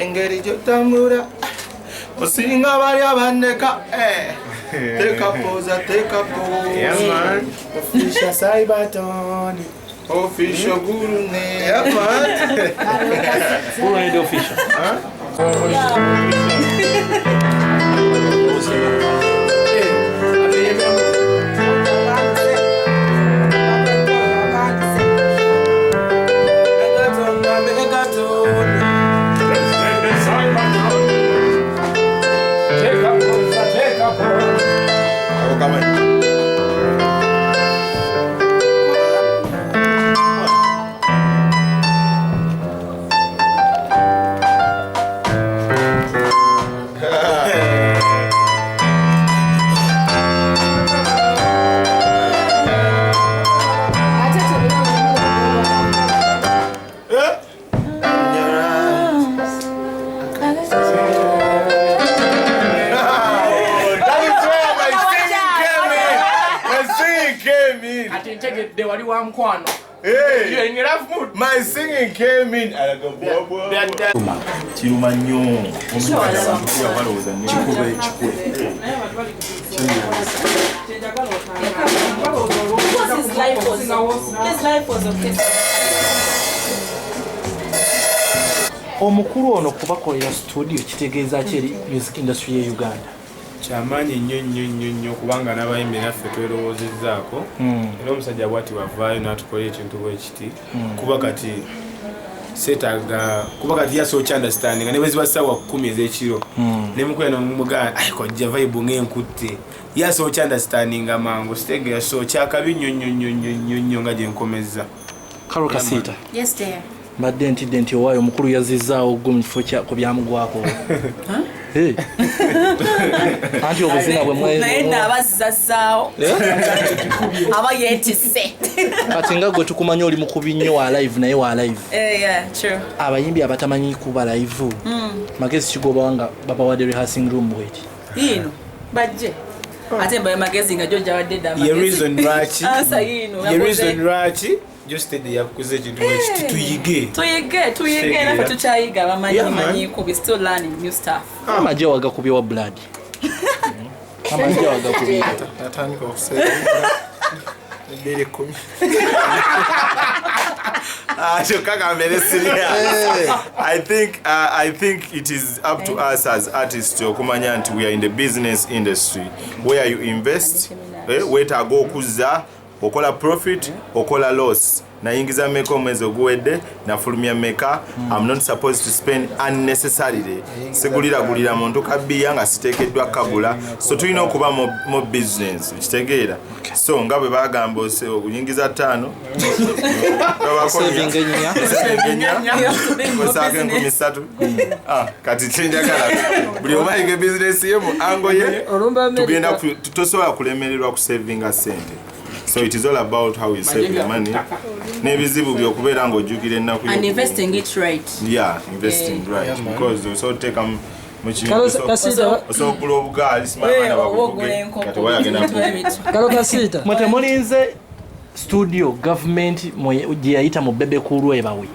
engeri gyotambula osinga bali abandeka take a pose. Yeah, man. Official Cyberton. Official Guru. Yeah, man. Who are the official? My singing came in. His life was okay. Omukulu ono kubakolera studio kitegeeza ki music industry ye Uganda? Kyamaanyi nnyo kubanga n'abayimbi naffe twerowoozezzaako era omusajja bw'ati wavaayo n'atukolera ekintu bwekiti kuba kati yasookya understanding ne bweziba ssaawa 10 ez'ekiro ne mukuya n'omugana kojja vibe ng'enkutte yasookya understanding amangu sitege yasookya akabi nnyo nga gye nkomezza. Karo Kasita. Yes dear. Mbadde ntidde nti owaayo omukulu yazizzaawo gwe mu kifo ku byamugwako. Anti obuzina bwe mwezi naye n'abazzaawo aba yeetisse kati nga gwe tukumanya oli mukubi nnyo wa live naye wa live. Yeah, true. Abayimbi abatamanyi kuba live magezi kigoba nga babawadde rehearsing room bweti yino bajje ate mbaye magezi nga jojja wadde dda ye reason lwaki asa yino ye reason lwaki Geosteady yakuze ekintu ekiti tuyige nafe tukyayiga bamanyimanyiiko we still learning new stuff. amagye wagakubye wa blood amagye wagakubye atandika okusera ebere 10 I think it is up to us as artists okumanya nti we are in the business industry where you invest wetaaga okuzza okola profit okola loss nayingiza meka omwezi oguwedde nafulumya meka. I'm not supposed to spend unnecessarily sigulira muntu kabiya nga siteekeddwa kagula so tulina okuba mu business kitegeera so nga bwe bagamba okuyingiza 5 osaka 13 kati kyenjagala buli omu ayiga business ye mu ango ye tugenda tutosobola kulemererwa ku savinga sente. So it is all about how you save your money. Nebizibu byokubeera ng'ojjukira ennaku and investing it right. Yeah, investing right because so take okugula obugaali simabaana bakuguge kati wayagenda Karo Kasita mwete mulinze studio government gye yayita mu bebe kulwe bawe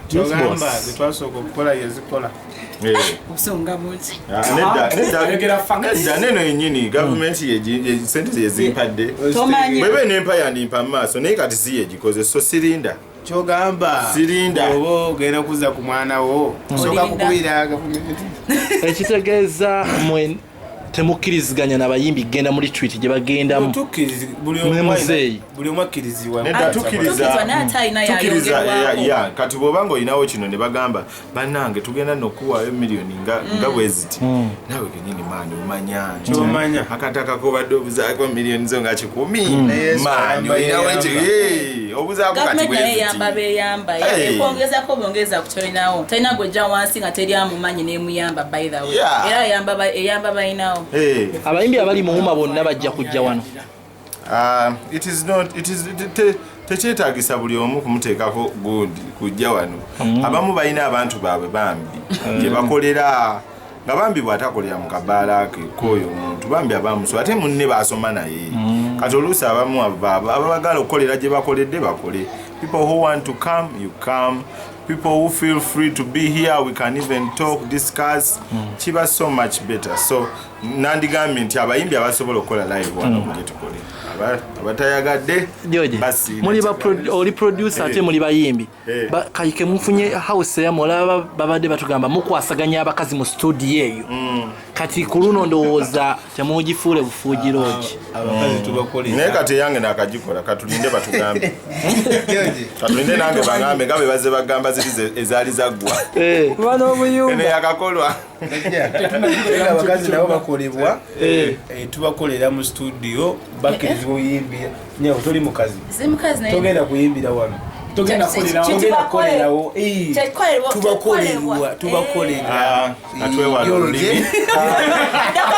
kyogamba zetwasooka okukola yezikola obusonga bungi nedda neno yennyini gavumenti sente yezimpadde bwebe nempa yandimpa mu maaso naye kati si yegikoze so sirinda kyogamba oba ogenda kuzza ku mwana wo osooka kukubira gavumenti ekitegeeza mwe temukkiriziganya n'abayimbi genda muri tweet gye bagenda mu muzeeyi buli omu akkirizibwa tukiriza kati bw'oba ng'olinawo kino ne bagamba bannange tugenda n'okuwaayo miliyoni nga bwe ziti naawe gennyini maani omanya akataka kobadde obuzaako miliyoni zo nga 10 maani olinawo ekyo obuzaako kati bwe ziti beyamba kwongezako bongeza ku kyolinawo talina gwejja wansi nga teri amumanyi n'emuyamba by the way era eyamba balinawo. Abayimbi abali muwuma bonna bajja kujja wano. Tekyetaagisa buli omu kumuteekako gundi kujja wano. Abamu balina abantu baabwe bambi gye bakolera nga bambi bw'atakolera mu kabaala ke k'oyo omuntu bambi abamuso ate munne baasoma naye kati oluusi abamu ababagala okukolera gye bakoledde bakole. People who want to come, you come. people who feel free to be here. We can even talk, discuss. Chiba so much better. So nandigambye nti abayimbi abasobola okukola live wano mu Getukole abatayagadde basi muli oli producer ate muli bayimbi kayike mufunye house ya molaba babadde batugamba mukwasaganya abakazi mu studio eyo kati kuluno ndowooza temugifuule bufuugiroki abakazi tubakolera naye kati yange nakagikola katulinde batugambe katulinde nange bagambe ngabe baze bagamba ziri ezaali zaggwa bano obuyumba ene yakakolwa abakazi nabo bakolebwa tubakolera mu studio bakirizibwa oyimbi nyawo toli mukazi togenda kuyimbira wano tubakolerawo atwewala olulimi Ndako